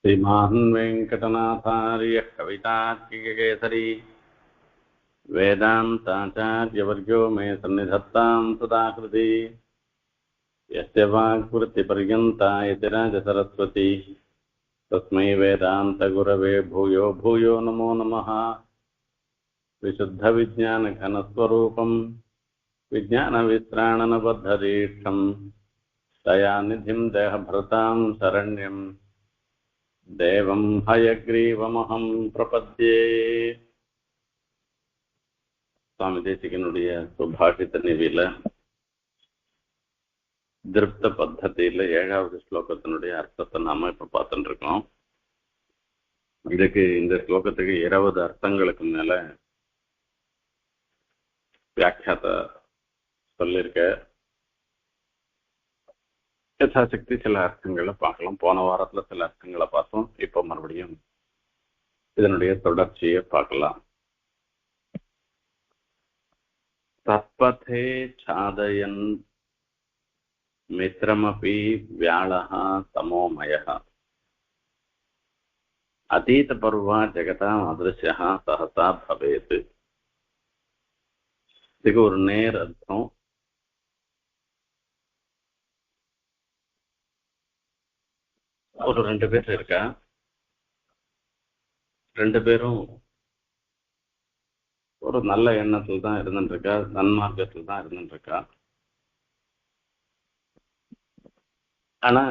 श्रीमान् वेङ्कटनाथार्यः कवितार्किककेसरी वेदान्ताचार्यवर्यो मे सन्निधत्तां सदाकृति यस्य वाक्वृत्तिपर्यन्ता यतिराजसरस्वती तस्मै वेदान्तगुरवे भूयो भूयो नमो नमः। विशुद्धविज्ञानघनस्वरूपं विज्ञानवित्राणनबद्धदीक्षं दयानिधिं देहभृतां शरण्यं देवं हयग्रीवमहं प्रपद्ये। சுவாமி தேசிகனுடைய சுபாஷித நிதியில திருப்த பத்ததியில 7வது ஸ்லோகத்தினுடைய அர்த்தத்தை நாம இப்ப பார்த்துட்டு இருக்கோம். இதுக்கு இந்த ஸ்லோகத்துக்கு 20 அர்த்தங்களுக்கு மேல வியாக்கியாத சொல்லியிருக்க. யதாசக்தி சில அர்த்தங்களை பார்க்கலாம். போன வாரத்துல சில அர்த்தங்களை பார்த்தோம். இப்போ மறுபடியும் இதனுடைய தொடர்ச்சியை பார்க்கலாம். தத்பதே சாதயன் மித்ரமபி வியாழः தமோமயः அதீத பர்வா ஜெகதாம் அதிருஷ்யः சஹசா பவேத். இதுக்கு ஒரு நேர் அர்த்தம். ஒரு 2 பேர் இருக்கா. 2 பேரும் ஒரு நல்ல எண்ணத்தில் தான் இருந்துட்டு இருக்கா, நன்மார்க்கத்தில் தான் இருந்துட்டு இருக்கா. ஆனா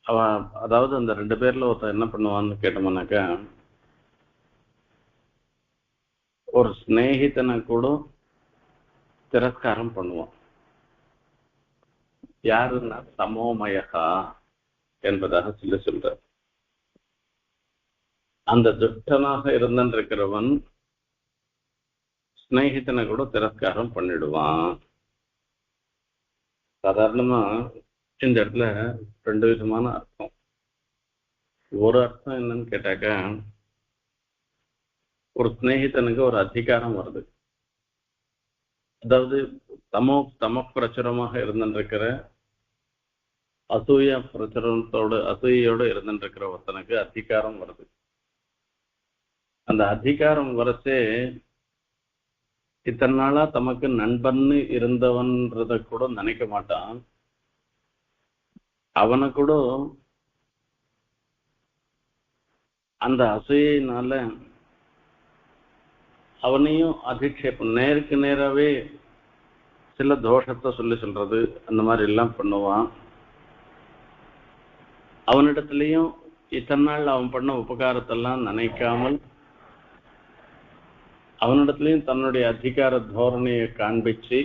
அவ அதாவது அந்த 2 பேர்ல ஒருத்தர் என்ன பண்ணுவான்னு கேட்டோம்னாக்கா, ஒரு ஸ்நேகிதனை கூட திரஸ்காரம் பண்ணுவான். யாருன்னா தமோமயகா என்பதாக சொல்ற அந்த துஷ்டனாக இருந்திருக்கிறவன் ஸ்நேகிதனை கூட திரஸ்காரம் பண்ணிடுவான். சாதாரணமா இந்த இடத்துல 2 விதமான அர்த்தம். ஒரு அர்த்தம் என்னன்னு கேட்டாக்கா, ஒரு ஸ்நேகிதனுக்கு ஒரு அதிகாரம் வருது. அதாவது தம பிரச்சுரமாக இருந்திருக்கிற அசூயோடு இருந்திருக்கிற ஒருத்தனுக்கு அதிகாரம் வருது. அந்த அதிகாரம் வரச்சே இத்தனை நாளா தமக்கு நண்பன்னு இருந்தவன்றத கூட நினைக்க மாட்டான். அவனை கூட அந்த அசூயினால அவனையும் அதிக்ஷேபம், நேருக்கு நேராவே சில தோஷத்தை சொல்றது, அந்த மாதிரி எல்லாம் பண்ணுவான். அவனிடத்துலயும் இத்தனை நாள் அவன் பண்ண உபகாரத்தெல்லாம் நினைக்காமல் அவனிடத்துலயும் தன்னுடைய அதிகார தோரணையை காண்பிச்சு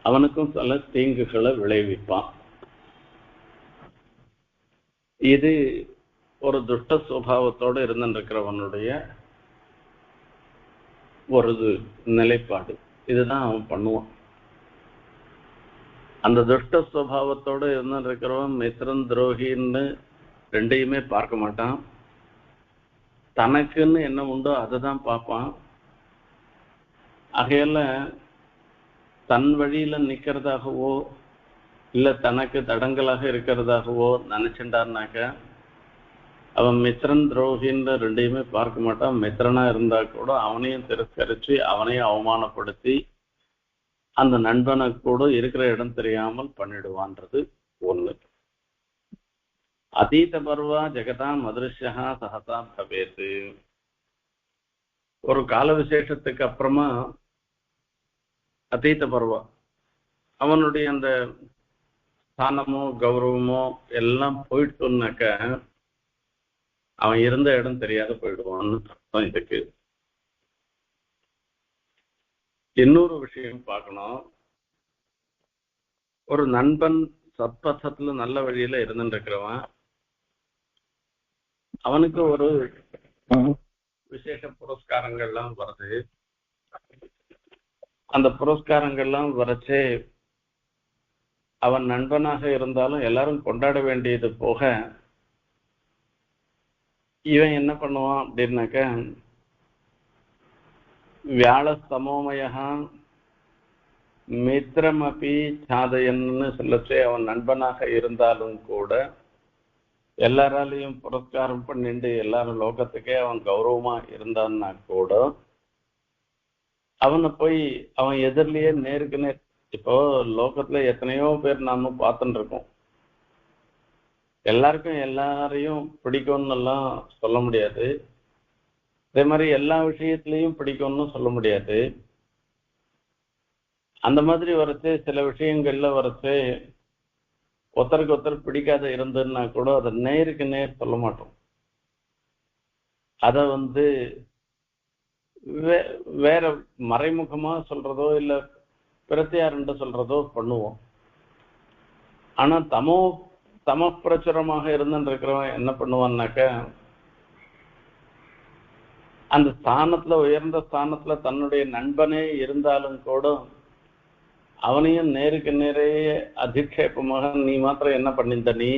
அவனுக்கும் சில தீங்குகளை விளைவிப்பான். இது ஒரு துஷ்ட சுபாவத்தோடு இருந்திருக்கிறவனுடைய ஒரு நிலைப்பாடு. இதுதான் அவன் பண்ணுவான். அந்த துஷ்ட சுபாவத்தோடு இருந்திருக்கிறவன் மித்திரன் துரோகின்னு 2யுமே பார்க்க மாட்டான். தனக்குன்னு என்ன உண்டோ அதை தான் பார்ப்பான். ஆகையால தன் வழியில நிக்கிறதாகவோ இல்ல தனக்கு தடங்களாக இருக்கிறதாகவோ நினைச்சுட்டான்னாக்க அவன் மித்திரன் துரோகின்ற 2யுமே பார்க்க மாட்டான். மித்திரனா இருந்தா கூட அவனையும் திரஸ்கரிச்சு அவனையும் அவமானப்படுத்தி அந்த நண்பனை கூட இருக்கிற இடம் தெரியாமல் பண்ணிடுவான்றது ஒண்ணு. அதீத பர்வா ஜெகதாம் அதிருஷ்யா சஹசா பவேத். ஒரு கால விசேஷத்துக்கு அப்புறமா அதீத பர்வா அவனுடைய அந்த ஸ்தானமோ கௌரவமோ எல்லாம் போயிட்டுனாக்க அவன் இருந்த இடம் தெரியாத போயிடுவான்னு அர்த்தம். இதுக்கு இன்னொரு விஷயம் பார்க்கணும். ஒரு நண்பன் சத்பதத்துல நல்ல வழியில இருந்துருக்கிறவன் அவனுக்கு ஒரு விசேஷ புரஸ்காரங்கள்லாம் வருது. அந்த புரஸ்காரங்கள்லாம் வரச்சே அவன் நண்பனாக இருந்தாலும் எல்லாரும் கொண்டாட வேண்டியது போக இவன் என்ன பண்ணுவான் அப்படின்னாக்க, வியாழ சமோமயா மித்ரமபி சாதயன்னு சொல்லச்சே அவன் நண்பனாக இருந்தாலும் கூட எல்லாராலையும் புரஸ்காரம் பண்ணிட்டு எல்லாரும் லோகத்துக்கே அவன் கௌரவமா இருந்தான்னா கூட அவனை போய் அவன் எதிரிலேயே நேருக்கு நேர் இப்போ லோகத்துல எத்தனையோ பேர் நாம பார்த்துட்டு இருக்கோம். எல்லாருக்கும் எல்லாரையும் பிடிக்கும்னு எல்லாம் சொல்ல முடியாது. அதே மாதிரி எல்லா விஷயத்திலையும் பிடிக்கும்னு சொல்ல முடியாது. அந்த மாதிரி வரச்சு சில விஷயங்கள்ல வரச்சு ஒருத்தருக்கு ஒருத்தர் பிடிக்காத இருந்ததுன்னா கூட அதை நேருக்கு நேர் சொல்ல மாட்டோம். அத வேற மறைமுகமா சொல்றதோ இல்ல பிரத்தியாருன்னு சொல்றதோ பண்ணுவோம். ஆனா தமப்பிரச்சுரமாக இருந்துருக்கிறவன் என்ன பண்ணுவான்னாக்க, அந்த ஸ்தானத்துல உயர்ந்த ஸ்தானத்துல தன்னுடைய நண்பனே இருந்தாலும் கூட அவனையும் நேருக்கு நேரையே அதிக்ஷேபமாக நீ மாத்திரம் என்ன பண்ணிந்த நீ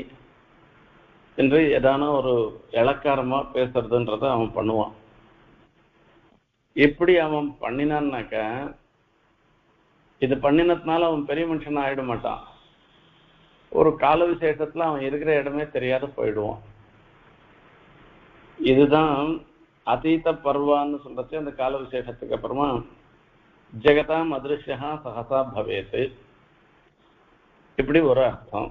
என்று ஏதான ஒரு இளக்காரமா பேசுறதுன்றத அவன் பண்ணுவான். எப்படி அவன் பண்ணினான்னாக்க, இது பண்ணினதுனால அவன் பெரிய மனுஷன் ஆயிட மாட்டான். ஒரு கால விசேஷத்துல அவன் இருக்கிற இடமே தெரியாத போயிடுவான். இதுதான் அதீத பர்வான்னு சொல்றச்சு. அந்த கால விசேஷத்துக்கு அப்புறமா ஜெகதாம் அதிருஷ்யா சகசா பவேத்து, இப்படி ஒரு அர்த்தம்.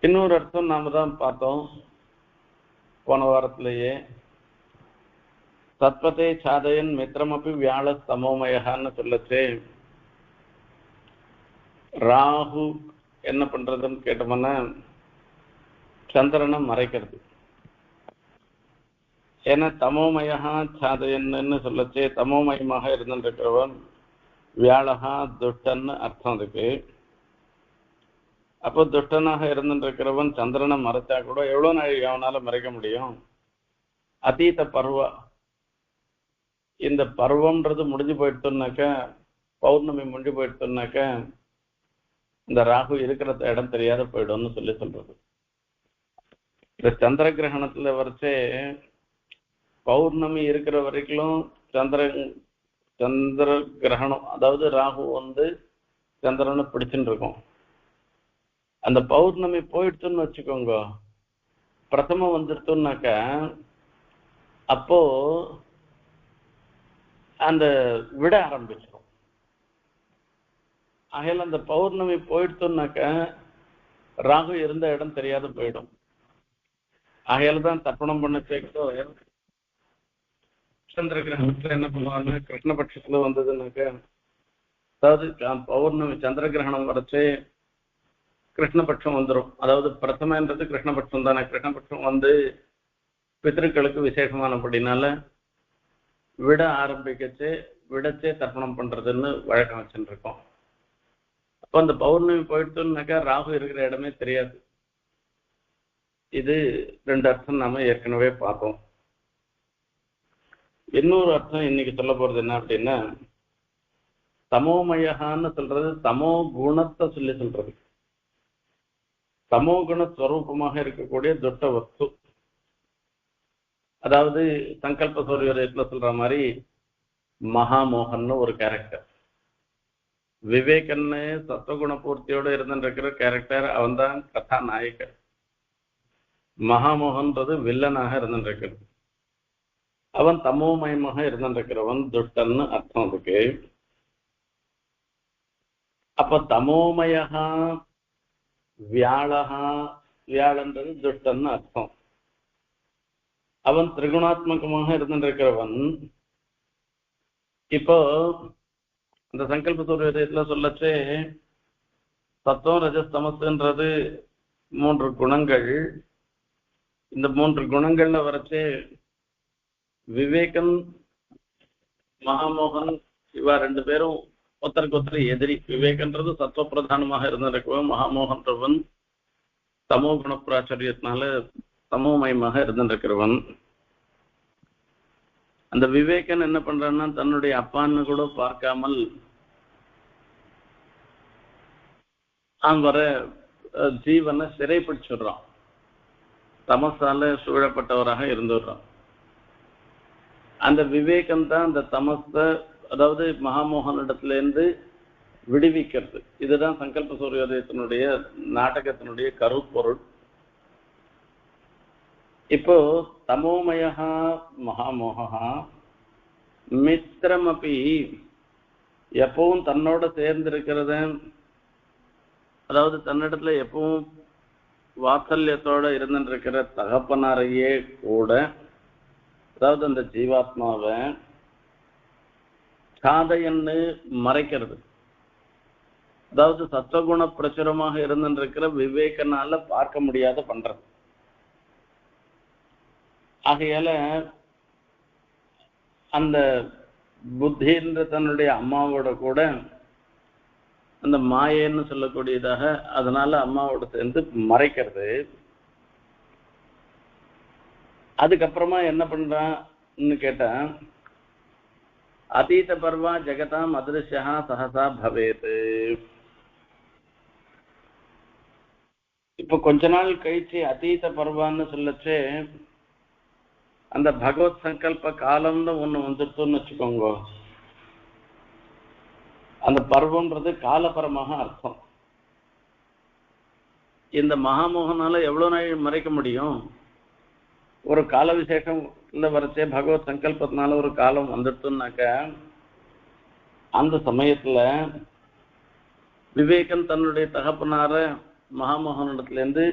இன்னொரு அர்த்தம் நாம தான் பார்த்தோம் போன வாரத்திலேயே. தத்பதே சாதயன் மித்திரமப்பி வியாழ தமோமயான்னு சொல்லச்சு. ராகு என்ன பண்றதுன்னு கேட்டோம்னா சந்திரனை மறைக்கிறது. ஏன்னா தமோமயா சாதயன்னு சொல்லச்சு, தமோமயமாக இருந்துருக்கிறவன் வியாழகா துஷ்டன்னு அர்த்தம் இருக்கு. அப்போ துஷ்டனாக இருந்துருக்கிறவன் சந்திரனை மறைச்சா கூட எவ்வளவு நாள் அவனால மறைக்க முடியும்? அதீத பருவா, இந்த பருவம்ன்றது முடிஞ்சு போயிடுத்துனாக்க, பௌர்ணமி முடிஞ்சு போயிடுத்துனாக்க இந்த ராகு இருக்கிற இடம் தெரியாத போயிடும்னு சொல்றது. இந்த சந்திர கிரகணத்துல வரைச்சே பௌர்ணமி இருக்கிற வரைக்கும் சந்திர கிரகணம், அதாவது ராகு சந்திரனை பிடிச்சுட்டு இருக்கும். அந்த பௌர்ணமி போயிடுச்சுன்னு வச்சுக்கோங்க, பிரதமம் வந்துடுத்துனாக்க அப்போ அந்த விட ஆரம்பிச்சிடும். ஆகையால அந்த பௌர்ணமி போயிடுச்சுனாக்க ராகு இருந்த இடம் தெரியாத போயிடும். ஆகையால தான் தர்ப்பணம் பண்ண சேர்க்கோ சந்திர கிரகணத்துல என்ன பண்ணுவாங்க, கிருஷ்ணபட்சத்துல வந்ததுனாக்க, அதாவது பௌர்ணமி சந்திர கிரகணம் வரைச்சு கிருஷ்ணபட்சம் வந்துடும். அதாவது பிரதமன்றது கிருஷ்ணபட்சம் தானே. கிருஷ்ணபட்சம் பித்திருக்களுக்கு விசேஷமானபடினால விட ஆரம்பிக்கச்சு விடச்சே தர்ப்பணம் பண்றதுன்னு வழக்கம் வச்சுட்டு இருக்கோம். அப்போ அந்த பௌர்ணமி போயிடுச்சுனாக்கா ராகு இருக்கிற இடமே தெரியாது. இது ரெண்டு அர்த்தம் நாம ஏற்கனவே பார்த்தோம். இன்னொரு அர்த்தம் இன்னைக்கு சொல்ல போறது என்ன அப்படின்னா, தமோமயகான்னு சொல்றது தமோ குணத்தை சொல்றது. தமோ குணஸ்வரூபமாக இருக்கக்கூடிய துட்ட வஸ்து, அதாவது சங்கல்ப சூரியோதயத்துல சொல்ற மாதிரி மகாமோகன் ஒரு கேரக்டர், விவேகன்னு சத்துவகுண பூர்த்தியோடு இருந்துருக்கிற கேரக்டர், அவன் தான் கதாநாயகர். மகாமோகன்றது வில்லனாக இருந்துருக்கிறது. அவன் தமோமயமாக இருந்துருக்கிறவன் துஷ்டன்னு அர்த்தம் அதுக்கு. அப்ப தமோமயா வியாழகா, வியாழன்றது துஷ்டன்னு அர்த்தம். அவன் திரிகுணாத்மகமாக இருந்துருக்கிறவன். இப்போ இந்த சங்கல்ப சூரியத்துல சொல்லச்சே சத்துவம் ரஜஸ் தமசுன்றது 3 குணங்கள். இந்த 3 குணங்கள்ல வரச்சே விவேகன் மகாமோகன் இவா 2 பேரும் ஒருத்தருக்கு ஒருத்தர் எதிரி. விவேகன்றது சத்துவ பிரதானமாக இருந்திருக்கவன், மகாமோகன்றவன் தமோ குண பிராச்சரியத்தினால தமோமயமாக இருந்திருக்கிறவன். அந்த விவேகன் என்ன பண்றான்னா, தன்னுடைய அப்பான்னு கூட பார்க்காமல் வர ஜீவனை சிறைப்பிடிச்சுடுறான். தமசால சூழப்பட்டவராக இருந்துடுறான். அந்த விவேகம் தான் அந்த தமச, அதாவது மகாமோகனிடத்துல இருந்து விடுவிக்கிறது. இதுதான் சங்கல்ப சூரியோதயத்தினுடைய நாடகத்தினுடைய கருப்பொருள். இப்போ தமோமய மகாமோகா மித்திரமபி எப்பவும் தன்னோட சேர்ந்து இருக்கிறத, அதாவது தன்னிடத்துல எப்பவும் வாத்சல்யத்தோட இருந்துருக்கிற தகப்பனாரையே கூட, அதாவது அந்த ஜீவாத்மாவை சாதையன்னு மறைக்கிறது. அதாவது சத்வகுண பிரச்சுரமாக இருந்துருக்கிற விவேகனால பார்க்க முடியாத பண்றது. ஆகையால அந்த புத்தின்ற தன்னுடைய அம்மாவோட கூட அந்த மாயன்னு சொல்லக்கூடியதாக, அதனால அம்மாவோட சேர்ந்து மறைக்கிறது. அதுக்கப்புறமா என்ன பண்றான்னு கேட்டா, அதீத பர்வா ஜெகதாம் அதிருஷ்யா சகசா பவேத். இப்ப கொஞ்ச நாள் கழிச்சு அதீத பர்வான்னு சொல்லச்சு அந்த பகவத் சங்கல்ப காலம்னு ஒண்ணு வந்துருத்தோன்னு வச்சுக்கோங்க. அந்த பர்வம்ன்றது காலபரமாக அர்த்தம். இந்த மகாமோகனால எவ்வளவு நாள் மறைக்க முடியும்? ஒரு கால விசேஷம்ல வரைச்சே பகவத் சங்கல்பத்தினால ஒரு காலம் வந்துடுத்துனாக்க, அந்த சமயத்துல விவேகன் தன்னுடைய தகப்பனார மகாமோகனிடத்துல இருந்து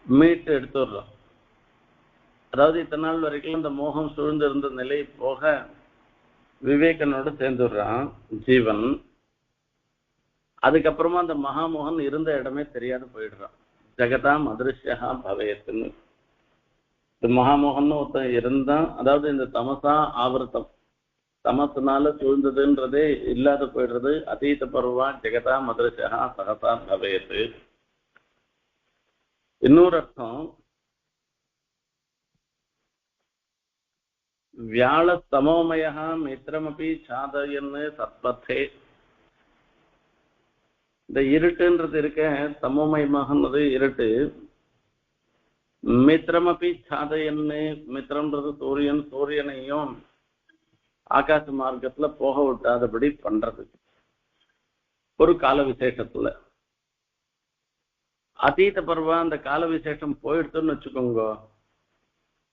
மீட்டு எடுத்துடுறான். அதாவது இத்தனை நாள் வரைக்கும் இந்த மோகம் சூழ்ந்து இருந்த நிலை போக விவேகனோட சேர்ந்துடுறான் ஜீவன். அதுக்கப்புறமா அந்த மகாமோகன் இருந்த இடமே தெரியாது போயிடுறான். ஜெகதாம் அதிருஷ்யா பவேத்துன்னு இந்த மகாமோகன் ஒருத்தன் இருந்தான். அதாவது இந்த தமசா ஆவர்த்தம், தமசுனால சூழ்ந்ததுன்றதே இல்லாத போயிடுறது. அதீத பருவா ஜெகதாம் அதிருஷ்யா சகசா பவேத்து. இன்னொரு அர்த்தம், வியாழ தமோமய மித்திரமபி சாதயன்னு சத்பத்தே. இந்த இருட்டுன்றது இருக்க, தமோமயமாகனது இருட்டு. மித்திரமபி சாதயன்னு, மித்திரம்ன்றது சூரியன், சூரியனையும் ஆகாச மார்க்கத்துல போக விட்டாதபடி பண்றது ஒரு கால விசேஷத்துல. அதீத பருவா அந்த கால விசேஷம் போயிடுத்துன்னு வச்சுக்கோங்க,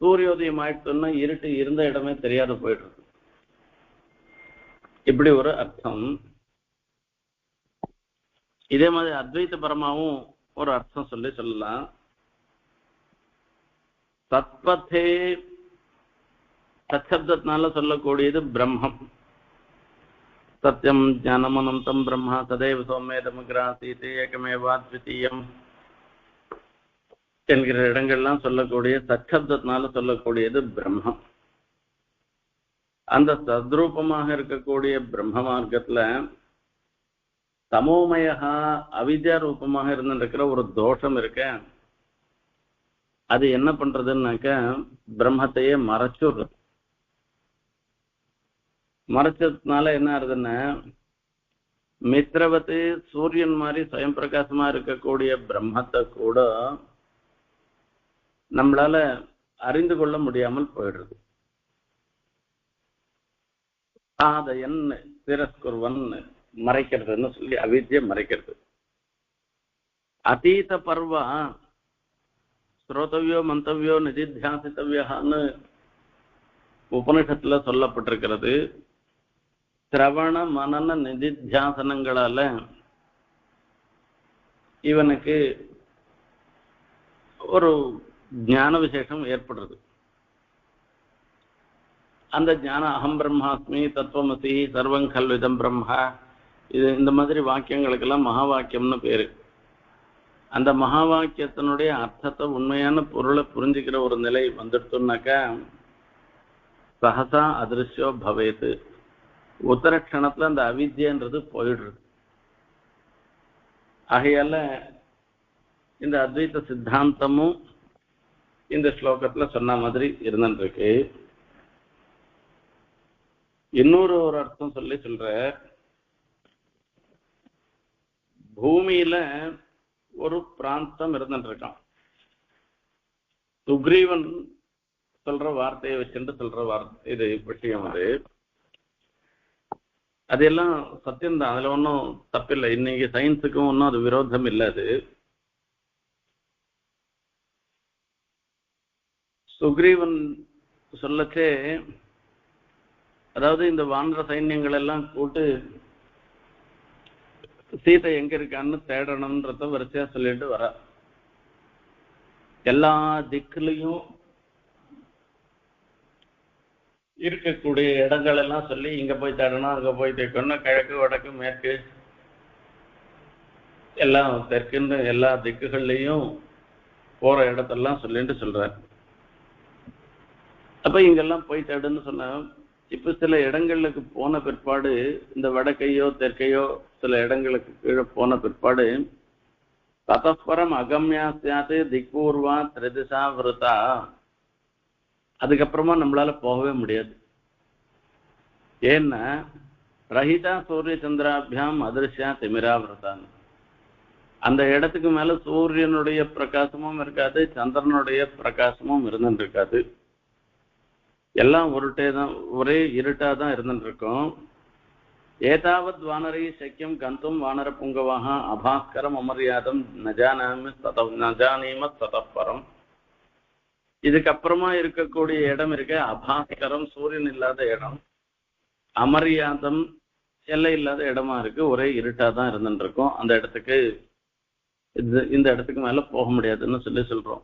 சூரியோதயம் ஆயிடுச்சுன்னா இருட்டு இருந்த இடமே தெரியாத போயிடுறது. இப்படி ஒரு அர்த்தம். இதே மாதிரி அத்வைத பரமாவும் ஒரு அர்த்தம் சொல்லலாம். தத்பத்தே சத்சப்தத்தினால சொல்லக்கூடியது பிரம்மம். சத்தியம் ஞானம் அனந்தம் பிரம்மா ததேவ சௌமேதமக்ராசீதே ஏகமேவாத்விதீயம் என்கிற இடங்கள்லாம் சொல்லக்கூடிய சத்சப்தத்தினால சொல்லக்கூடியது பிரம்மம். அந்த சத்ரூபமாக இருக்கக்கூடிய பிரம்ம மார்க்கத்துல தமோமயா அவித்யா ரூபமாக இருந்துருக்கிற ஒரு தோஷம் இருக்க, அது என்ன பண்றதுன்னாக்க பிரம்மத்தையே மறைச்சுடுறது. மறைச்சதுனால என்ன ஆகுதுன்னா, மித்ரவத்து சூரியன் மாதிரி சுயம் பிரகாசமா இருக்கக்கூடிய பிரம்மத்தை கூட நம்மளால அறிந்து கொள்ள முடியாமல் போயிடுறது. ஆதையன் திரஸ்குர்வன் மறைக்கிறதுன்னு சொல்லி அவித்யை மறைக்கிறது. அதீத பர்வா ஸ்ரோதவியோ மந்தவியோ நிதித்தியாசித்தவியான்னு உபனிஷத்துல சொல்லப்பட்டிருக்கிறது. சிரவண மனன நிதித்தியாசனங்களால இவனுக்கு ஒரு ஞான விசேஷம் ஏற்படுறது. அந்த ஞான அகம் பிரம்மாஸ்மி தத்துவமசி சர்வம் கல்விதம் பிரம்மா, இது இந்த மாதிரி வாக்கியங்களுக்கெல்லாம் மகா வாக்கியம்னு பேரு. அந்த மகா வாக்கியத்தினுடைய அர்த்தத்தை, உண்மையான பொருளை புரிஞ்சுக்கிற ஒரு நிலை வந்துடுத்துனாக்கா சகசா அதிருஷ்யோ பவேத்து. உத்தர க்ஷணத்துல அந்த அவித்யன்றது போயிடுறது. ஆகையால இந்த அத்வைத சித்தாந்தமும் இந்த ஸ்லோகத்துல சொன்ன மாதிரி இருந்துருக்கு. இன்னொரு ஒரு அர்த்தம் சொல்ற, பூமியில ஒரு பிராந்தம் இருந்துருக்கான். சுக்ரீவன் சொல்ற வார்த்தையை வச்சுட்டு சொல்ற வார்த்தை இது விஷயம். அதெல்லாம் சத்தியம்தான், அதுல ஒன்றும் தப்பில்லை. இன்னைக்கு சயின்ஸுக்கும் ஒன்றும் அது விரோதம் இல்லை. அது சுக்ரீவன் சொல்லச்சே அதாவது இந்த வானர சைன்யங்கள் எல்லாம் கூட்டு சீதை எங்க இருக்கான்னு தேடணும்ன்றத வரிசையா சொல்லிட்டு வர எல்லா திக்குலையும் இருக்கக்கூடிய இடங்கள் எல்லாம் சொல்லி இங்க போய் தேடணும் அங்க போய் தேக்கணும் கிழக்கு வடக்கு மேற்கு எல்லாம் தெற்குன்னு எல்லா திக்குகள்லையும் போற இடத்தெல்லாம் சொல்லிட்டு சொல்றாரு. அப்ப இங்கெல்லாம் போய் தேடுன்னு சொன்ன இப்ப சில இடங்களுக்கு போன பிற்பாடு இந்த வடக்கையோ தெற்கையோ சில இடங்களுக்கு கீழே போன பிற்பாடு ததப்பரம் அகம்யா சியாத்து திக்பூர்வா திரிதிசா விருத்தா அதுக்கப்புறமா நம்மளால போகவே முடியாது. ஏன்னா ரஹிதா சூரிய சந்திராபியாம் அதிர்ஷ்யா திமிராவிரதான் அந்த இடத்துக்கு மேல சூரியனுடைய பிரகாசமும் இருக்காது சந்திரனுடைய பிரகாசமும் இருந்துட்டு இருக்காது. எல்லாம் ஒரே இருட்டா தான் இருந்துட்டு இருக்கும். ஏதாவது வானரை சக்கியம் கந்தும் வானர புங்கவாக அபாஸ்கரம் அமரியாதம் நஜானீம ததப்பரம் இதுக்கப்புறமா இருக்கக்கூடிய இடம் இருக்க அபாஸ்கரம் சூரியன் இல்லாத இடம் அமரியாதம் எல்லை இல்லாத இடமா இருக்கு. ஒரே இருட்டா தான் இருந்துட்டு இருக்கும். அந்த இடத்துக்கு இந்த இடத்துக்கு மேல போக முடியாதுன்னு சொல்றோம்.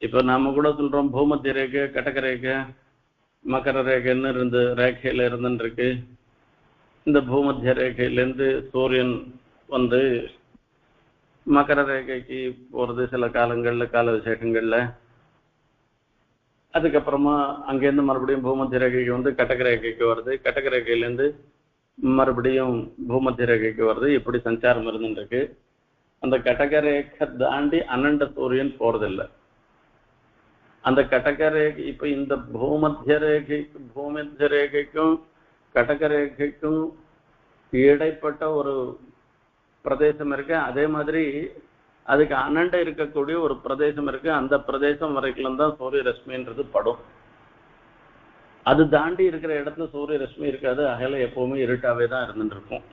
இப்ப நாம கூட சொல்றோம் பூமத்திய ரேகை கடக ரேகை மகர ரேகைன்னு இருந்து ரேகையில இருந்துட்டு இருக்கு. இந்த பூமத்திய ரேகையிலேருந்து சூரியன் வந்து மகர ரேகைக்கு போறது சில காலங்கள்ல கால விசேஷங்கள்ல அதுக்கப்புறமா அங்கேருந்து மறுபடியும் பூமத்திய ரேகைக்கு வந்து கடக ரேகைக்கு வருது. கடக ரேகையிலேருந்து மறுபடியும் பூமத்திய ரேகைக்கு வருது. இப்படி சஞ்சாரம் இருந்துட்டு இருக்கு. அந்த கடக ரேகை தாண்டி அனண்ட சூரியன் போறதில்லை. அந்த கடக ரேகை இப்ப இந்த பூமத்திய ரேகைக்கும் கடக ரேகைக்கும் இடைப்பட்ட ஒரு பிரதேசம் இருக்கு. அதே மாதிரி அதுக்கு அனண்ட இருக்கக்கூடிய ஒரு பிரதேசம் இருக்கு. அந்த பிரதேசம் வரைக்கும் தான் சூரிய ரஷ்மின்றது படும். அது தாண்டி இருக்கிற இடத்துல சூரிய ரஷ்மி இருக்காது. அகல எப்பவுமே இருட்டாவே தான் இருந்துட்டு இருக்கும்.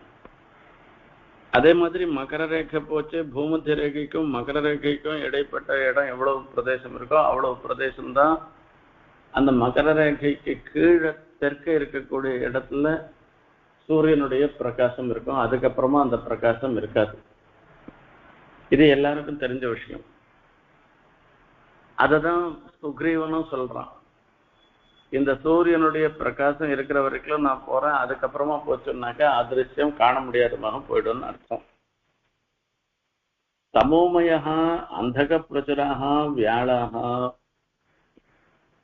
அதே மாதிரி மகர ரேகை போச்சு பூமத்திய ரேகைக்கும் மகர ரேகைக்கும் இடைப்பட்ட இடம் எவ்வளவு பிரதேசம் இருக்கோ அவ்வளவு பிரதேசம் தான் அந்த மகர ரேகைக்கு கீழே தெற்க இருக்கக்கூடிய இடத்துல சூரியனுடைய பிரகாசம் இருக்கும். அதுக்கப்புறமா அந்த பிரகாசம் இருக்காது. இது எல்லாருக்கும் தெரிஞ்ச விஷயம். அததான் சுக்ரீவனும் சொல்றான். இந்த சூரியனுடைய பிரகாசம் இருக்கிற வரைக்கும் நான் போறேன். அதுக்கப்புறமா போச்சுன்னாக்கா அதிருஷ்யம் காண முடியாதமாக போயிடும்னு அர்த்தம். தமோமயா அந்தக பிரச்சுராக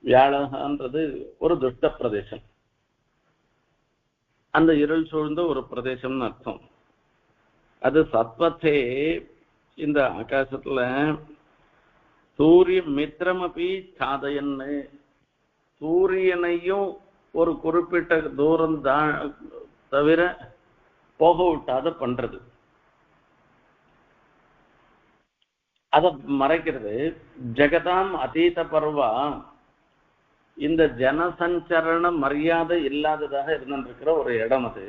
வியாழன்றது ஒரு துஷ்ட பிரதேசம். அந்த இருள் சூழ்ந்த ஒரு பிரதேசம்னு அர்த்தம். அது சத்வத்தே இந்த ஆகாசத்துல சூரிய மித்திரமபி சாதையன்னு சூரியனையும் ஒரு குறிப்பிட்ட தூரம் தவிர போக விட்டாத பண்றது. அத மறைக்கிறது. ஜெகதாம் அதீத பர்வா இந்த ஜனசஞ்சரண மரியாதை இல்லாததாக இருந்திருக்கிற ஒரு இடம் அது.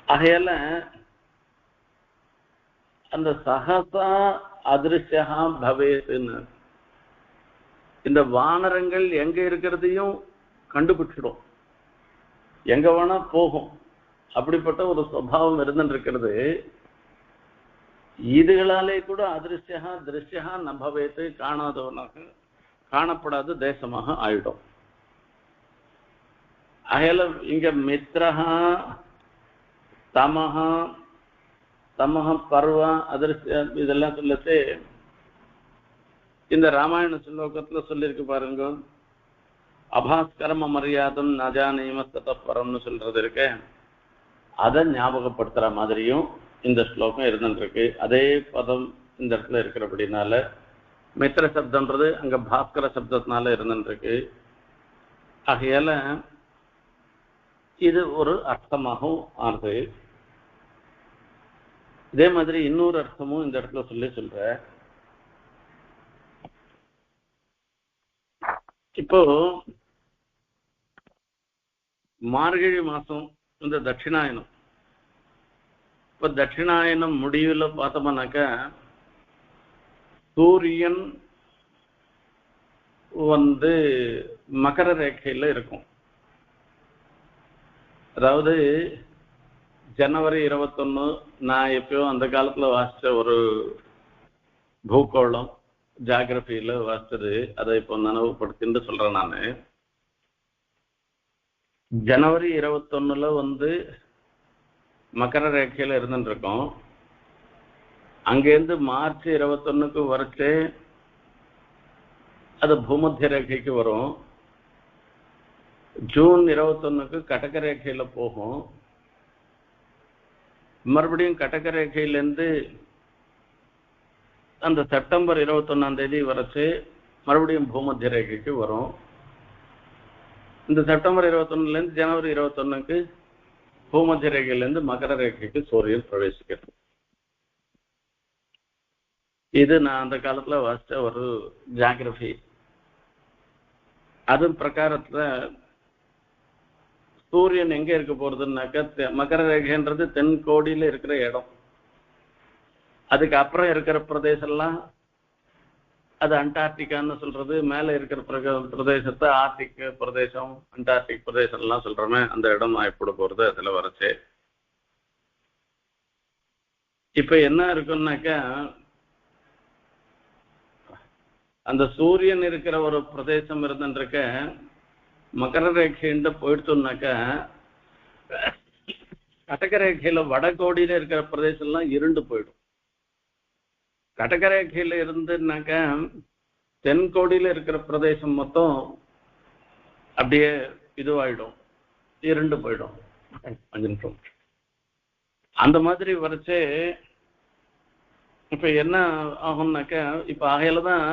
ஆகையால அந்த சகசா அதிருஷ்யா பவேத்துன்னு இந்த வானரங்கள் எங்க இருக்கிறதையும் கண்டுபிடிச்சிடும். எங்க வேணா போகும். அப்படிப்பட்ட ஒரு சுபாவம் இருந்துட்டு இருக்கிறது. இதுகளாலே கூட அதிருஷ்யா திருஷ்யா நபவேத்து காணாதவனாக காணப்படாத தேசமாக ஆயிடும். அகல இங்க மித்ரஹா தமஹா பர்வா அதிருஷ்யா இதெல்லாம் சொல்லச்சு இந்த ராமாயண ஸ்லோகத்துல சொல்லியிருக்கு பாருங்க. அபாஸ்கரம் அமரியாதம் நஜானீம ததப்பரம்னு சொல்றது இருக்கு. அதை ஞாபகப்படுத்துற மாதிரியும் இந்த ஸ்லோகம் இருந்துருக்கு. அதே பதம் இந்த இடத்துல இருக்கிறபடினால மித்திர சப்தம்ன்றது அங்க பாஸ்கர சப்தத்தினால இருந்துருக்கு. ஆகையால இது ஒரு அர்த்தமாகவும் ஆறுது. இதே மாதிரி இன்னொரு அர்த்தமும் இந்த இடத்துல சொல்ற. இப்போ மார்கழி மாசம் இந்த தட்சிணாயனம். இப்ப தட்சிணாயனம் முடிவுல பார்த்தோம்னாக்கா சூரியன் மகர ரேகையில இருக்கும். அதாவது ஜனவரி 21 நான் எப்பயோ அந்த காலத்துல வாசிச்ச ஒரு பூகோளம் ஜியாகிரபியில வாசிச்சது, அதை இப்போ நினைவுபடுத்தின்னு சொல்றேன் நானு. ஜனவரி 21 மகர ரேகையில இருந்துட்டு இருக்கோம். அங்கேருந்து மார்ச் 21 வரைச்சு அது பூமத்திய ரேகைக்கு வரும். ஜூன் 21 கடக ரேகையில போகும். மறுபடியும் கடக ரேகையிலேருந்து அந்த செப்டம்பர் 21 வரைச்சு மறுபடியும் பூமத்திய ரேகைக்கு வரும். இந்த செப்டம்பர் 21 ஜனவரி 21 பூமத்திய ரேகையிலேருந்து மகர ரேகைக்கு சூரியன் பிரவேசிக்கிறது. இது நான் அந்த காலத்துல வாசிச்ச ஒரு ஜியாகிரபி. அது பிரகாரத்துல சூரியன் எங்க இருக்க போறதுன்னாக்க மகர ரேகைன்றது தென்கோடியில இருக்கிற இடம். அதுக்கு அப்புறம் இருக்கிற பிரதேசம்லாம் அது அண்டார்டிகான்னு சொல்றது. மேல இருக்கிற பிரதேசத்தை ஆர்டிக் பிரதேசம் அண்டார்டிக் பிரதேசம் எல்லாம் சொல்றோமே, அந்த இடம் எப்படி போறது அதுல வரைச்சு. இப்ப என்ன இருக்குன்னாக்கா அந்த சூரியன் இருக்கிற ஒரு பிரதேசம் இருந்துருக்க மகர ரேகைண்ட போயிடுச்சோம்னாக்கா கடக ரேகையில வடகோடியில இருக்கிற பிரதேசம் எல்லாம் இருண்டு போயிடும். கடக ரேகையில இருந்துனாக்கா தென்கோடியில இருக்கிற பிரதேசம் மொத்தம் அப்படியே இதுவாயிடும், இருண்டு போயிடும். 5 நிமிஷம். அந்த மாதிரி வரைச்சு இப்ப என்ன ஆகும்னாக்கா இப்ப ஆகையிலதான்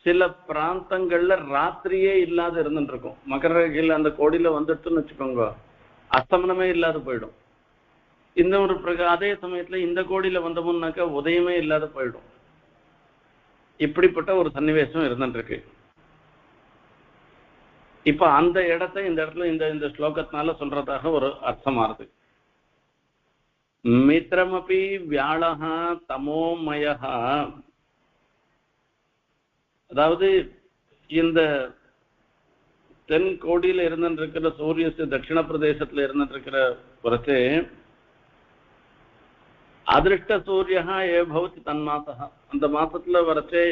சில பிராந்தங்கள்ல ராத்திரியே இல்லாத இருந்துட்டு இருக்கும். மகர ரேகையில அந்த கோடியில வந்துட்டுன்னு வச்சுக்கோங்க, அஸ்தமனமே இல்லாத போயிடும். இந்த ஒரு அதே சமயத்துல இந்த கோடியில வந்தோம்னாக்கா உதயமே இல்லாத போயிடும். இப்படிப்பட்ட ஒரு சன்னிவேசம் இருந்துட்டு இருக்கு. இப்ப அந்த இடத்தை இந்த இடத்துல இந்த ஸ்லோகத்தினால சொல்றதாக ஒரு அர்த்தமாறுது. மித்ரமபி வியாழஹா தமோமயஹா. அதாவது இந்த தென்கோடியில இருந்துட்டு இருக்கிற சூரிய தட்சிண பிரதேசத்துல இருந்துட்டு இருக்கிற வரைச்சு அதிருஷ்ட சூரியஹா ஏபவதி தன்மாசா. அந்த மாசத்துல வரைச்சே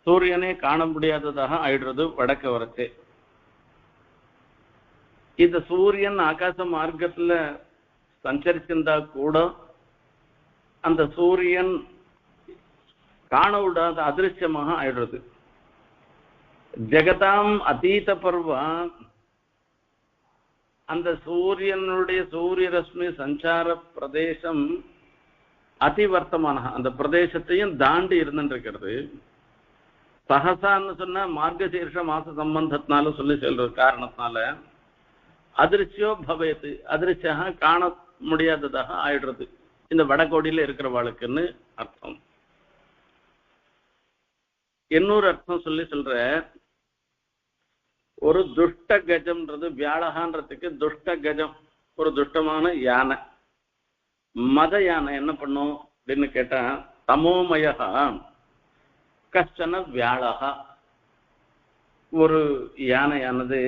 சூரியனே காண முடியாததாக ஆயிடுறது வடக்க வரைச்சே. இந்த சூரியன் ஆகாச மார்க்கத்துல சஞ்சரிச்சிருந்தா கூட அந்த சூரியன் காண விடாத அதிருஷ்யமாக ஆயிடுறது. ஜெகதாம் அதீத பர்வா. அந்த சூரியனுடைய சூரிய ரஷ்மி சஞ்சார பிரதேசம் அதிவர்த்தமான அந்த பிரதேசத்தையும் தாண்டி இருந்துருக்கிறது. சகசான்னு சொன்னா மார்கசீர்ஷ மாச சம்பந்தத்தினால சொல்லி சொல்ற காரணத்தினால அதிருஷ்யோ பவேத்து, அதிருஷ்யாக காண முடியாததாக ஆயிடுறது இந்த வடகோடியில இருக்கிறவாளுக்குன்னு அர்த்தம். இன்னொரு அர்த்தம் சொல்ற ஒரு துஷ்ட கஜம்ன்றது வியாழகான்றதுக்கு துஷ்ட கஜம், ஒரு துஷ்டமான யானை, மத யானை என்ன பண்ணும் அப்படின்னு கேட்டா தமோமயகா கஷ்டன வியாழகா. ஒரு யானையானது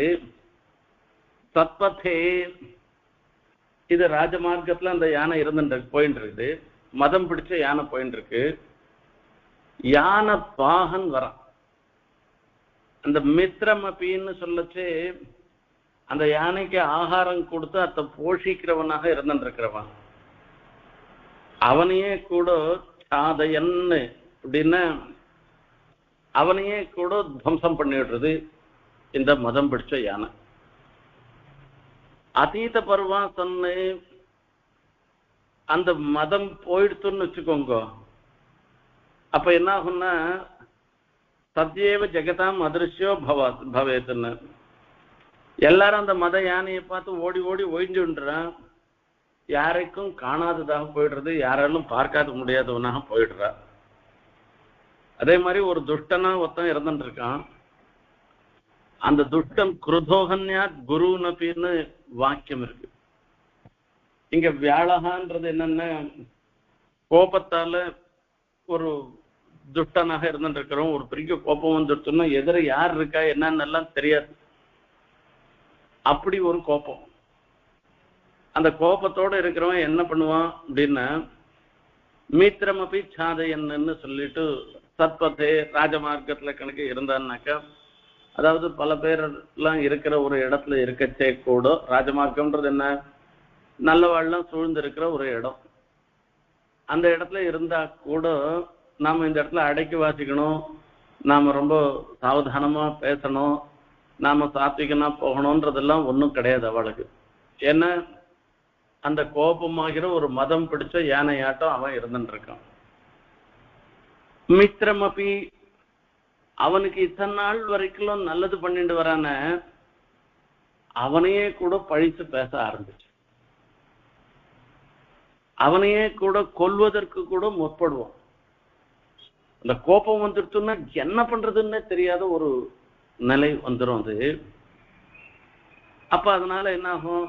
தத்பத்தே, இது ராஜமார்க்கத்துல அந்த யானை போயின்னு இருக்குது, மதம் பிடிச்ச யானை போயின்னு இருக்கு. யானை பாகன் வரான். அந்த மித்ரம் அப்படின்னு சொல்லச்சு அந்த யானைக்கு ஆகாரம் கொடுத்து அதை போஷிக்கிறவனாக இருந்துருக்கிறவன். அவனையே கூட சாதையன்னு அப்படின்னா அவனையே கூட துவம்சம் பண்ணிடுறது இந்த மதம் பிடிச்ச யானை. அதீத பருவாசன்னு அந்த மதம் போயிடுத்துன்னு வச்சுக்கோங்க. அப்ப என்ன ஆகும்னா சத்யேவ ஜெகதாம் அதிருஷ்யோ பவேத்துன்னு எல்லாரும் அந்த மத யானையை பார்த்து ஓடி ஓடி ஒழிஞ்சுன்றான். யாருக்கும் காணாததாக போயிடுறது, யாராலும் பார்க்காத முடியாதவனாக போயிடுறா. அதே மாதிரி ஒரு துஷ்டனா ஒருத்தன் இருந்துட்டு இருக்கான். அந்த துஷ்டன் குருதோகன்யா குரு நபின்னு வாக்கியம் இருக்கு. இங்க வியாழகான்றது என்னன்னா கோபத்தால ஒரு துஷ்டனாக இருந்துட்டு இருக்கிறோம். ஒரு பெரிய கோபம் வந்துடுச்சுன்னா எதிர யார் இருக்கா என்னன்னு எல்லாம் தெரியாது. அப்படி ஒரு கோபம். அந்த கோபத்தோட இருக்கிறவன் என்ன பண்ணுவான் அப்படின்னா மீத்திரமபி சாதையன்னு சொல்லிட்டு சத்பதே ராஜமார்க்கத்துல கணக்கு இருந்தான்னாக்கா, அதாவது பல பேர் எல்லாம் இருக்கிற ஒரு இடத்துல இருக்கச்சே கூட, ராஜமார்க்கம்ன்றது என்ன, நல்லவாழ்லாம் சூழ்ந்து இருக்கிற ஒரு இடம். அந்த இடத்துல இருந்தா கூட நாம இந்த இடத்துல அடக்கி வாசிக்கணும், நாம ரொம்ப சாவதானமா பேசணும், நாம சாத்விகனா போகணும்ன்றதெல்லாம் ஒன்றும் கிடையாது அவளுக்கு. ஏன்னா அந்த கோபமாகிற ஒரு மதம் பிடிச்ச யானையாட்டம் அவன் இருந்துட்டு இருக்கான். மித்திரமபி, அவனுக்கு இத்தனை நாள் வரைக்கும் நல்லது பண்ணிட்டு வரான அவனையே கூட பழித்து பேச ஆரம்பிச்சு, அவனையே கூட கொல்வதற்கு கூட முற்படுவான். அந்த கோபம் வந்துடுச்சுன்னா என்ன பண்றதுன்னு தெரியாத ஒரு நிலை வந்துடும் அது. அப்ப அதனால என்ன ஆகும்,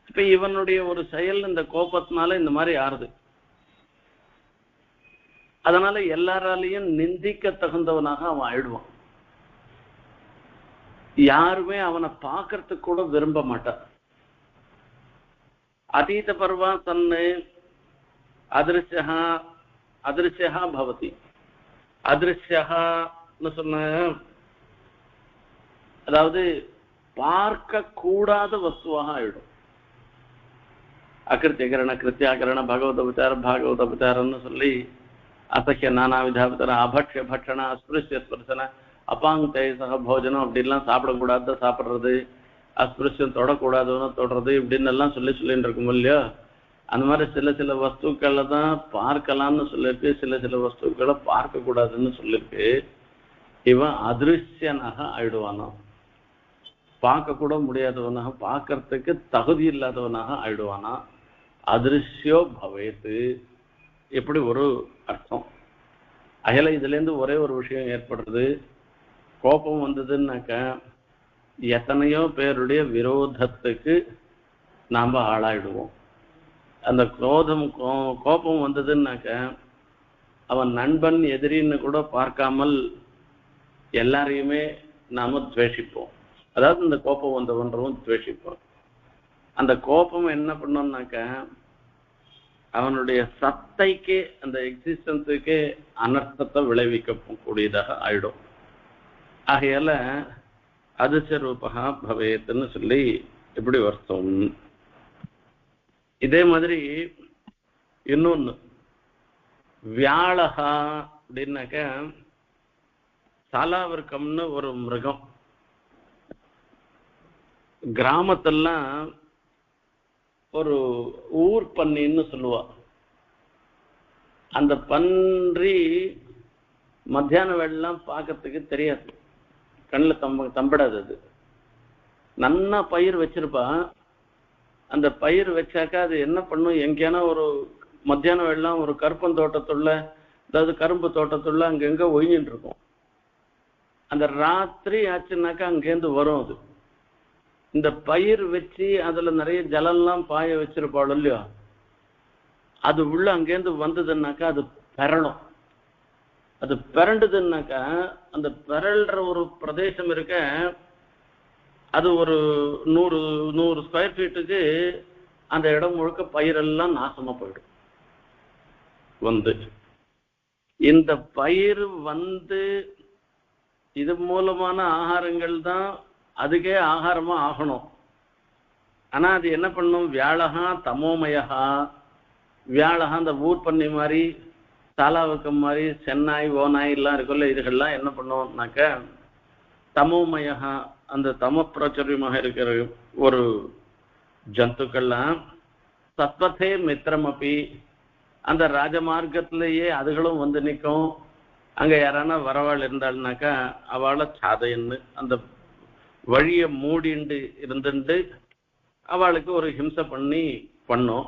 இப்ப இவனுடைய ஒரு செயல் இந்த கோபத்தினால இந்த மாதிரி ஆறுது. அதனால எல்லாராலையும் நிந்திக்க தகுந்தவனாக அவன் ஆயிடுவான். யாருமே அவனை பார்க்கறதுக்கு கூட விரும்ப மாட்டான். அதீத பர்வா தன்னு அதிருஷ்யா பவதி. அதிருஷ்யன்னு சொன்ன அதாவது பார்க்க கூடாத வஸ்துவாக ஆயிடும். அகிருத்தியகரண கிருத்தியாகரண பகவத விசாரம் பாகவத விசாரம்னு சொல்லி அசக்கிய நானாவிதா விசாரம் அபக்ஷ பட்சண அஸ்பிருஷ்ய ஸ்பர்சன அப்பாங்க சக போஜனம் அப்படின்லாம் சாப்பிடக்கூடாது சாப்பிட்றது, அஸ்பிருஷ்யம் தொடக்கூடாதுன்னு தொடுறது இப்படின்னு எல்லாம் சொல்லிட்டு இருக்கும் இல்லையா. அந்த மாதிரி சில வஸ்துக்களை தான் பார்க்கலாம்னு சொல்லியிருக்கு, சில வஸ்துக்களை பார்க்க கூடாதுன்னு சொல்லியிருக்கு. இவன் அதிருஷ்யனாக ஆயிடுவானோ, பார்க்க கூட முடியாதவனாக, பார்க்கறதுக்கு தகுதி இல்லாதவனாக ஆயிடுவானா. அதிருஷ்யோ பவேத்து, எப்படி ஒரு அர்த்தம். அகல இதுல இருந்து ஒரே ஒரு விஷயம் ஏற்படுறது, கோபம் வந்ததுன்னாக்க எத்தனையோ பேருடைய விரோதத்துக்கு நாம ஆளாயிடுவோம். அந்த கோபம் வந்ததுன்னாக்க அவன் நண்பன் எதிரின்னு கூட பார்க்காமல் எல்லாரையுமே நாம துவேஷிப்போம். அதாவது இந்த கோபம் வந்தவன்றவும் துவேஷிப்போம். அந்த கோபம் என்ன பண்ணோம்னாக்க அவனுடைய சத்தைக்கே, அந்த எக்ஸிஸ்டன்ஸுக்கே அனர்த்தத்தை விளைவிக்க கூடியதாக ஆயிடும். ஆகையால அதிசரூபா பவேத்துன்னு சொல்லி எப்படி வருத்தம். இதே மாதிரி இன்னொன்னு வியாழகா அப்படின்னாக்க சாலாவிற்கம்னு ஒரு மிருகம். கிராமத்தெல்லாம் ஒரு ஊர் பன்னின்னு சொல்லுவா. அந்த பன்றி மத்தியான வேலைலாம் பார்க்கறதுக்கு தெரியாது, கண்ணில் தம்பிடாது. அது நன்னா பயிர் வச்சிருப்பா. அந்த பயிர் வச்சாக்கா அது என்ன பண்ணும், எங்கேனா ஒரு மத்தியான வேலைலாம் ஒரு கருப்பந்தோட்டத்துள்ள, அதாவது கரும்பு தோட்டத்துள்ள அங்கங்க ஒழிஞ்சிட்டு இருக்கும். அந்த ராத்திரி ஆச்சுன்னாக்கா அங்கேருந்து வரும். அது இந்த பயிர் வச்சு அதுல நிறைய ஜலம்லாம் பாய வச்சிருப்பாள் இல்லையோ, அது உள்ள அங்கேருந்து வந்ததுன்னாக்கா அது பெறணும். அது பிறண்டுதுன்னாக்கா அந்த பிறல்ற ஒரு பிரதேசம் இருக்க, அது ஒரு 100 ஸ்கொயர் ஃபீட்டுக்கு அந்த இடம் முழுக்க பயிரெல்லாம் நாசமா போயிடும். வந்து இந்த பயிர் வந்து இது மூலமான ஆகாரங்கள் தான் அதுக்கே ஆகாரமா ஆகணும். ஆனா அது என்ன பண்ணும், வியாழகா தமோமயகா. வியாழகா அந்த ஊர் பண்ணி மாதிரி, சாலாவுக்கம் மாதிரி, சென்னாய் ஓநாய் எல்லாம் இருக்குல்ல, இதுகள்லாம் என்ன பண்ணுவோம்னாக்க தமோமயகா, அந்த தம பிரச்சுரியமாக இருக்கிற ஒரு ஜந்துக்கள்லாம் சத்வதே மித்திரமப்பி, அந்த ராஜமார்க்கத்திலேயே அதுகளும் வந்து நிற்கும். அங்க யாரானா வரவாள் இருந்தாள்னாக்கா அவளை சாதைன்னு அந்த வழியை மூடிண்டு இருந்துட்டு அவளுக்கு ஒரு ஹிம்சை பண்ணும்.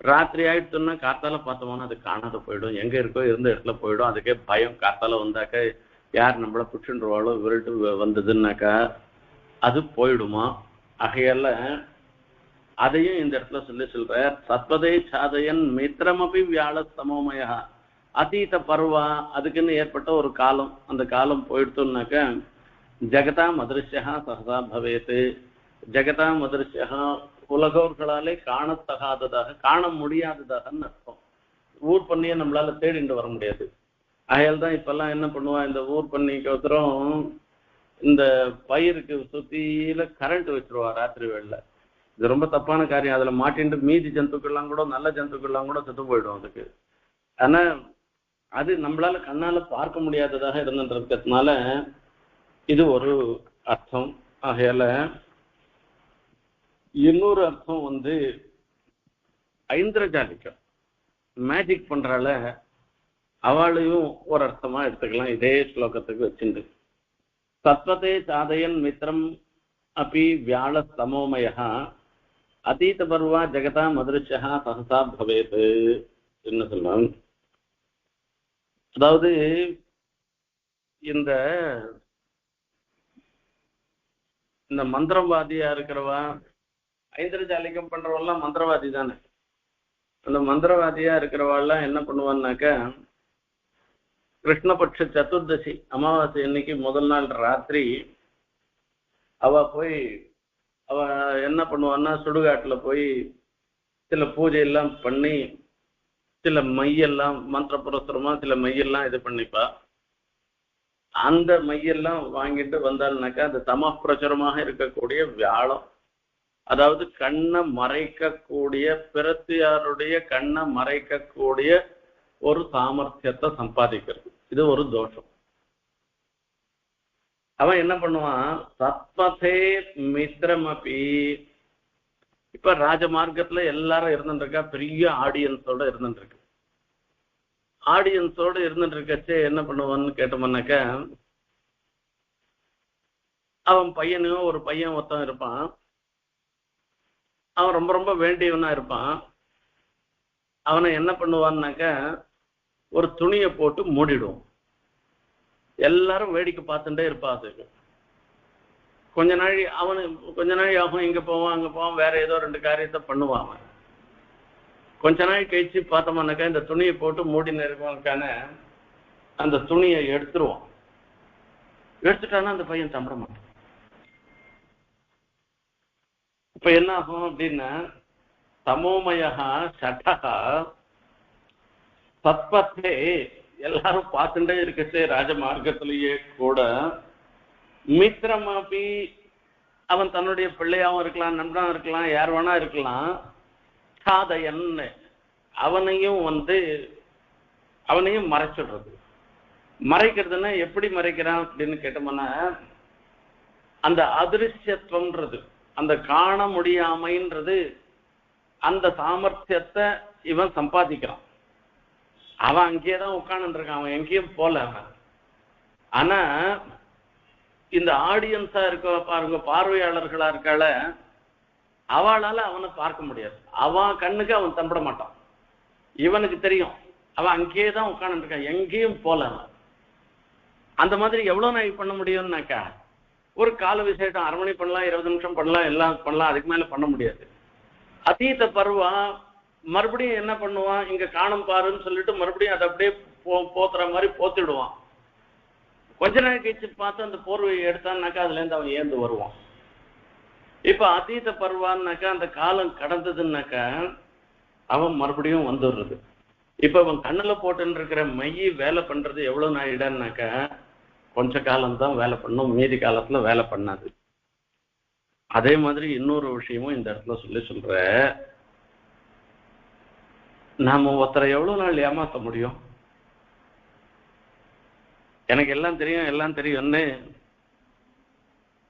ராத்திரி ஆயிடுச்சுன்னா காத்தால பார்த்தோம்னா அது காணாத போயிடும், எங்க இருக்கோ இருந்த இடத்துல போயிடும். அதுக்கே பயம், காத்தால வந்தாக்க யார் நம்மள புடிச்சுருவாளோ விருட்டு வந்ததுன்னாக்கா அது போயிடுமா. ஆகையால அதையும் இந்த இடத்துல சொல்ற சத்வதே சாதயன் மித்திரமபி வியாழ சமோமயா அதீத பருவா அதுக்குன்னு ஏற்பட்ட ஒரு காலம், அந்த காலம் போயிடுத்துனாக்க ஜெகதாம் அதிருஷ்யா சகதா பவேத்து. ஜெகதாம் அதிருஷ்யா உலகோர்களாலே காணத்தகாததாக காண முடியாததாகன்னு அர்த்தம். ஊர் பண்ணியே நம்மளால தேடிட்டு வர முடியாது. அயால் தான் இப்பெல்லாம் என்ன பண்ணுவா, இந்த ஊர் பண்ணிக்கோசரம் இந்த பயிருக்கு சுத்தியில கரண்ட் வச்சிருவா ராத்திரி வேளையில. இது ரொம்ப தப்பான காரியம். அதுல மாட்டின்ட்டு மீதி ஜந்துக்கள்லாம் கூட நல்ல ஜந்துக்கள்லாம் கூட செத்து போயிடும் அதுக்கு. ஆனா அது நம்மளால கண்ணால பார்க்க முடியாததாக இருந்துன்றதுனால இது ஒரு அர்த்தம். ஆகையால இன்னொரு அர்த்தம் ஐந்திரஜாலிக்கம் மேஜிக் பண்றால அவளையும் ஒரு அர்த்தமா எடுத்துக்கலாம் இதே ஸ்லோகத்துக்கு வச்சுண்டு. சத்வதே சாதயன் மித்திரம் அப்படி வியாழ சமோமயா அதீத பருவா ஜெகதா மதுரிஷா சகசா பவேது என்ன சொல்லலாம். அதாவது இந்த மந்திரவாதியா இருக்கிறவா, ஐந்திரஜாலிகம் பண்றவெல்லாம் மந்திரவாதி தானே. அந்த மந்திரவாதியா இருக்கிறவாள்லாம் என்ன பண்ணுவான்னாக்க கிருஷ்ணபட்ச சதுர்தசி அமாவாசை அன்னைக்கு முதல் நாள் ராத்திரி அவ என்ன பண்ணுவான்னா சுடுகாட்டுல போய் சில பூஜை எல்லாம் பண்ணி சில மையெல்லாம் மந்திர புரஸ்தரமா சில மையெல்லாம் இது பண்ணிப்பா. அந்த மையெல்லாம் வாங்கிட்டு வந்தாள்னாக்கா அந்த தமப்பிரச்சுரமாக இருக்கக்கூடிய வியாழம், அதாவது கண்ணை மறைக்கக்கூடிய பிரத்தியாருடைய கண்ணை மறைக்கக்கூடிய ஒரு சாமர்த்தியத்தை சம்பாதிக்கிறது. இது ஒரு தோஷம். அவன் என்ன பண்ணுவான், சத்பதே மித்திரமபி. இப்ப ராஜமார்க்கத்துல எல்லாரும் இருந்துட்டு இருக்கா, பெரிய ஆடியன்ஸோட இருந்துட்டு இருக்கு. ஆடியன்ஸோட இருந்துட்டு இருக்கச்சே என்ன பண்ணுவான்னு கேட்டோம்னாக்க அவன் பையனும் ஒரு பையன் ஒருத்தன் இருப்பான். அவன் ரொம்ப ரொம்ப வேண்டியவனா இருப்பான். அவனை என்ன பண்ணுவான்னாக்க ஒரு துணியை போட்டு மூடிடுவோம். எல்லாரும் வேடிக்கை பார்த்துட்டே இருப்பா. அதுக்கு கொஞ்ச நாள் ஆகும், இங்க போவான் அங்க போவான், வேற ஏதோ ரெண்டு காரியத்தை பண்ணுவான். அவன் கொஞ்ச நாள் கழிச்சு பார்த்தோம்னாக்கா இந்த துணியை போட்டு மூடின்னு இருக்கவனுக்கான அந்த துணியை எடுத்துருவான். எடுத்துட்டானா அந்த பையன் தம்பட மாட்டான். இப்ப என்ன ஆகும் அப்படின்னா தமோமயா சட்டகா சத்பத்தே எல்லாரும் பார்த்துட்டே இருக்கச்சே ராஜமார்க்கத்திலேயே கூட மித்திரமாபி அவன் தன்னுடைய பிள்ளையாவும் இருக்கலாம், நண்பனாவும் இருக்கலாம், யார் வேணா இருக்கலாம். சாதையன் அவனையும் மறைச்சிடுறது. மறைக்கிறதுன்னா எப்படி மறைக்கிறான் அப்படின்னு கேட்டோம்னா அந்த அதிருஷ்யத்துவம்ன்றது, அந்த காண முடியாமைன்றது, அந்த சாமர்த்தியத்தை இவன் சம்பாதிக்கிறான். அவன் அங்கேயேதான் உட்கார்ந்து இருக்கான், அவன் எங்கேயும் போல. அவன் ஆனா இந்த ஆடியன்ஸா இருக்க பாருங்க, பார்வையாளர்களா இருக்கால, அவளால அவனை பார்க்க முடியாது. அவன் கண்ணுக்கு அவன் தம்பட மாட்டான். இவனுக்கு தெரியும் அவன் அங்கேயேதான் உட்கார்ந்து இருக்கான், எங்கேயும் போல. அந்த மாதிரி எவ்வளவு நாள் பண்ண முடியும்னாக்கா ஒரு கால விசேஷம் 1/2 மணி பண்ணலாம், 20 நிமிஷம் பண்ணலாம், எல்லாம் பண்ணலாம், அதுக்கு மேல பண்ண முடியாது. அதீத பருவா மறுபடியும் என்ன பண்ணுவான், இங்க காணும் பாருன்னு சொல்லிட்டு மறுபடியும் அதை அப்படியே போத்துற மாதிரி போத்திடுவான். கொஞ்ச நாள் கழிச்சு பார்த்து அந்த போர்வையை எடுத்தான்னாக்கா அதுல இருந்து அவன் ஏந்து வருவான். இப்ப அதீத பருவான்னாக்கா அந்த காலம் கடந்ததுன்னாக்கா அவன் மறுபடியும் வந்துடுறது. இப்ப அவன் கண்ணுல போட்டுன்னு இருக்கிற மைய வேலை பண்றது எவ்வளவு நாள் இடன்னாக்கா கொஞ்ச காலம்தான் வேலை பண்ணும், மீதி காலத்துல வேலை பண்ணாது. அதே மாதிரி இன்னொரு விஷயமும் இந்த இடத்துல சொல்ற, நாம ஒருத்தரை எவ்வளவு நாள் ஏமாத்த முடியும்? எனக்கு எல்லாம் தெரியும்னு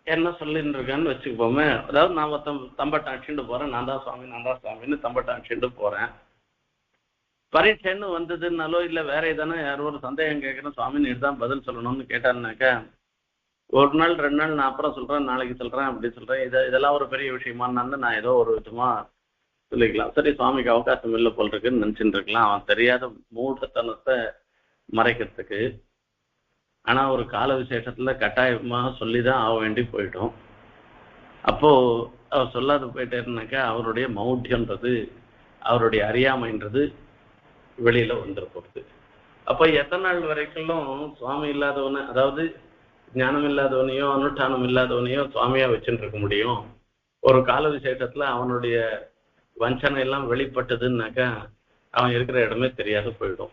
என்ன சொல்லின்னு இருக்கான்னு வச்சுக்கோமே. அதாவது நான் தம்பட்டை அடிச்சுட்டு போறேன், நான் தான் சுவாமின்னு தம்பட்டை அடிச்சுட்டு போறேன். பரீட்சைன்னு வந்ததுன்னாலோ இல்ல வேற எதானா யாரோ ஒரு சந்தேகம் கேட்கறேன், சுவாமி நீ தான் பதில் சொல்லணும்னு கேட்டாருனாக்கா 1 நாள் 2 நாள் நான் அப்புறம் சொல்றேன், நாளைக்கு சொல்றேன், அப்படி சொல்றேன். இதெல்லாம் ஒரு பெரிய விஷயமானான்னு நான் ஏதோ ஒரு விதமா சொல்லிக்கலாம். சரி, சுவாமிக்கு அவகாசம் இல்லை போல் இருக்குன்னு நினைச்சுட்டு இருக்கலாம், அவன் தெரியாத மூடத்தனத்தை மறைக்கிறதுக்கு. ஆனா ஒரு கால விசேஷத்துல கட்டாயமாக சொல்லிதான் ஆக வேண்டி போயிட்டோம். அப்போ அவர் சொல்லாத போயிட்டேருனாக்கா அவருடைய மௌಢ்யன்றது அவருடைய அறியாமைன்றது வெளியில வந்துட போகுது. அப்ப எத்தனை நாள் வரைக்கும் சுவாமி இல்லாதவனை, அதாவது ஞானம் இல்லாதவனையோ அனுஷ்டானம் இல்லாதவனையோ சுவாமியா வச்சுட்டு இருக்க முடியும்? ஒரு கால விசேஷத்துல அவனுடைய வஞ்சனை எல்லாம் வெளிப்பட்டதுன்னாக்கா அவன் இருக்கிற இடமே தெரியாத போயிடும்.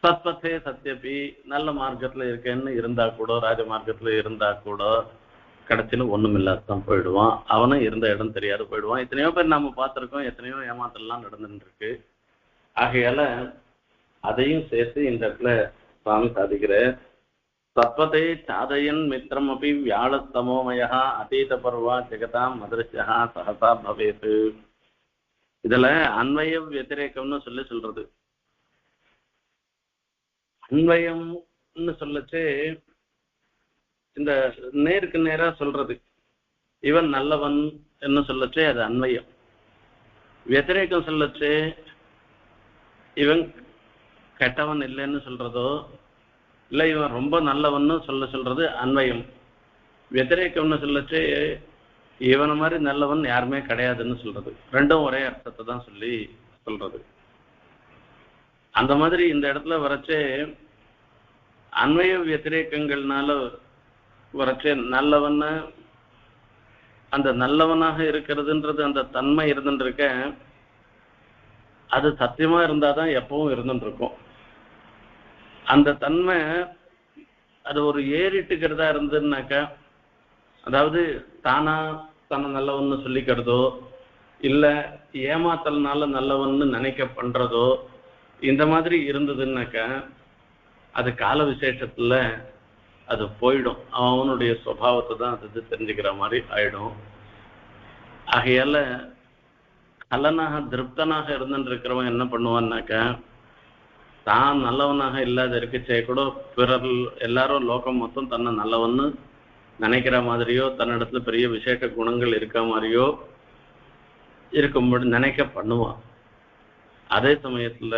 சத்பத்தே சத்தியபி, நல்ல மார்க்கத்துல இருக்கேன்னு இருந்தா கூட, ராஜ மார்க்கத்துல இருந்தா கூட கடைசியில ஒண்ணும் இல்லாதான் போயிடுவான். அவனும் இருந்த இடம் தெரியாத போயிடுவான். எத்தனையோ பேர் நாம பார்த்திருக்கோம், எத்தனையோ ஏமாத்தலாம் நடந்துட்டு இருக்கு. ஆகையால அதையும் சேர்த்து இந்த இடத்துல சுவாமி சாதிக்கிற சத்வதே சாதயன் மித்திரம் அப்படி வியாழஸ்தமோமயா அதீத பருவா ஜெகதாம் மதுரஸ்யா சகசா பவேது. இதுல அன்வய வத்திரேக்கம்னு சொல்றது. அன்வயம்னு சொல்லச்சு இந்த நேருக்கு நேரா சொல்றது. இவன் நல்லவன் என்ன சொல்லச்சு அது அன்வயம். வத்திரேக்கம் சொல்லச்சு இவன் கெட்டவன் இல்லைன்னு சொல்றதோ, இல்லை இவன் ரொம்ப நல்லவன்னு சொல்றது அன்வயம். வத்திரேக்கம்னு சொல்லச்சு இவனை மாதிரி நல்லவன் யாருமே கிடையாதுன்னு சொல்றது. ரெண்டும் ஒரே அர்த்தத்தை தான் சொல்றது. அந்த மாதிரி இந்த இடத்துல வரைச்சே அன்வய வத்திரேக்கங்கள்னால வரைச்சே நல்லவன்னு, அந்த நல்லவனாக இருக்கிறதுன்றது அந்த தன்மை இருந்துட்டு இருக்க, அது சத்தியமா இருந்தாதான் எப்பவும் இருந்துட்டு இருக்கும். அந்த தன்மை அது ஒரு ஏறிட்டுக்கிறதா இருந்ததுன்னாக்கா, அதாவது தானா தன்னை நல்லவன்னு சொல்லிக்கிறதோ, இல்லை ஏமாத்தல்னால நல்லவன்னு நினைக்க பண்றதோ, இந்த மாதிரி இருந்ததுன்னாக்கா அது கால விசேஷத்துல அது போயிடும். அவனுடைய சுபாவத்தை தான் அது தெரிஞ்சுக்கிற மாதிரி ஆயிடும். ஆகையால கலனாக திருப்தனாக இருந்துட்டு இருக்கிறவன் என்ன பண்ணுவான்னாக்கா, தான் நல்லவனாக இல்லாத இருக்கச்சே கூட பிறர் எல்லாரும் லோகம் மொத்தம் தன்னை நல்லவன்னு நினைக்கிற மாதிரியோ, தன்னிடத்துல பெரிய விசேஷ குணங்கள் இருக்க மாதிரியோ இருக்கும்படி நினைக்க பண்ணுவான். அதே சமயத்துல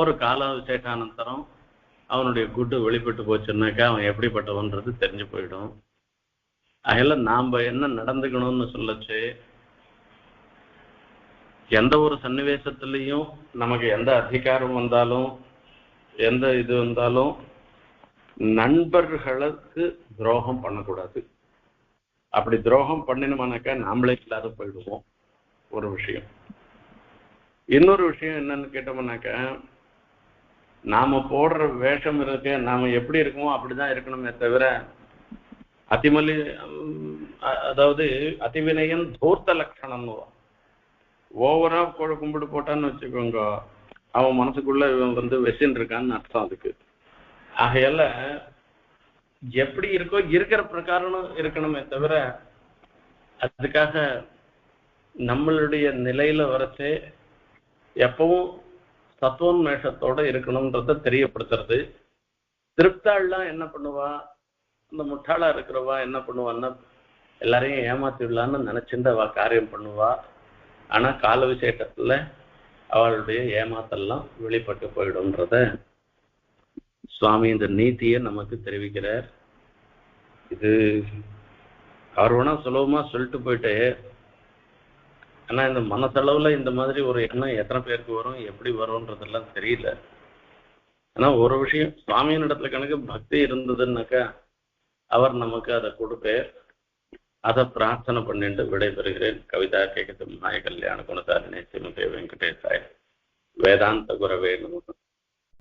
ஒரு கால விசேஷானந்தரம் அவனுடைய குட்டு வெளிப்பட்டு போச்சுன்னாக்கா அவன் எப்படிப்பட்டவன்றது தெரிஞ்சு போயிடும். அதில் நாம என்ன நடந்துக்கணும்னு சொல்லச்சு, எந்த ஒரு சன்னிவேசத்திலையும் நமக்கு எந்த அதிகாரம் வந்தாலும் எந்த இது வந்தாலும் நண்பர்களுக்கு துரோகம் பண்ணக்கூடாது. அப்படி துரோகம் பண்ணினோம்னாக்கா நாமளே இல்லாத போயிடுவோம். ஒரு விஷயம். இன்னொரு விஷயம் என்னன்னு கேட்டோம்னாக்கா, நாம போடுற வேஷம் இருக்க, நாம எப்படி இருக்கோமோ அப்படிதான் இருக்கணுமே தவிர அதிமலி, அதாவது அதிவினயன் தூர்த்த லட்சணம்னு ஓவரா கும்பிடு போட்டான்னு வச்சுக்கோங்க, அவன் மனசுக்குள்ள இவன் வெசின் இருக்கான்னு அர்த்தம் அதுக்கு. ஆகையால எப்படி இருக்கோ இருக்கிற பிரகாரம் இருக்கணுமே தவிர அதுக்காக நம்மளுடைய நிலையில வரைச்சே எப்பவும் சத்துவன்மேஷத்தோட இருக்கணும்ன்றத தெரியப்படுத்துறது. திருப்தாள்லாம் என்ன பண்ணுவா, அந்த முட்டாளா இருக்கிறவா என்ன பண்ணுவான்னா எல்லாரையும் ஏமாத்திடலான்னு நினைச்சிருந்து அவ காரியம் பண்ணுவா. ஆனா கால விசேஷத்துல அவளுடைய ஏமாத்தெல்லாம் வெளிப்பட்டு போயிடும்ன்றத சுவாமி இந்த நீதியை நமக்கு தெரிவிக்கிறார். இது அவர் வேணா சுலபமா சொல்லிட்டு போயிட்டு, ஆனா இந்த மனசளவுல இந்த மாதிரி ஒரு எண்ணம் எத்தனை பேருக்கு வரும், எப்படி வரும்ன்றதெல்லாம் தெரியல. ஆனா ஒரு விஷயம், சுவாமியின் இடத்துல கணக்கு பக்தி இருந்ததுன்னாக்கா அவர் நமக்கு அதை கொடுப்பார். அதை பிரார்த்தனை பண்ணிட்டு விடைபெறுகிறேன். கவிதா கேட்கறது மாய கல்யாண குணதாரிணி ஸ்ரீமதே வெங்கடேசாய வேதாந்த குரவே நமः.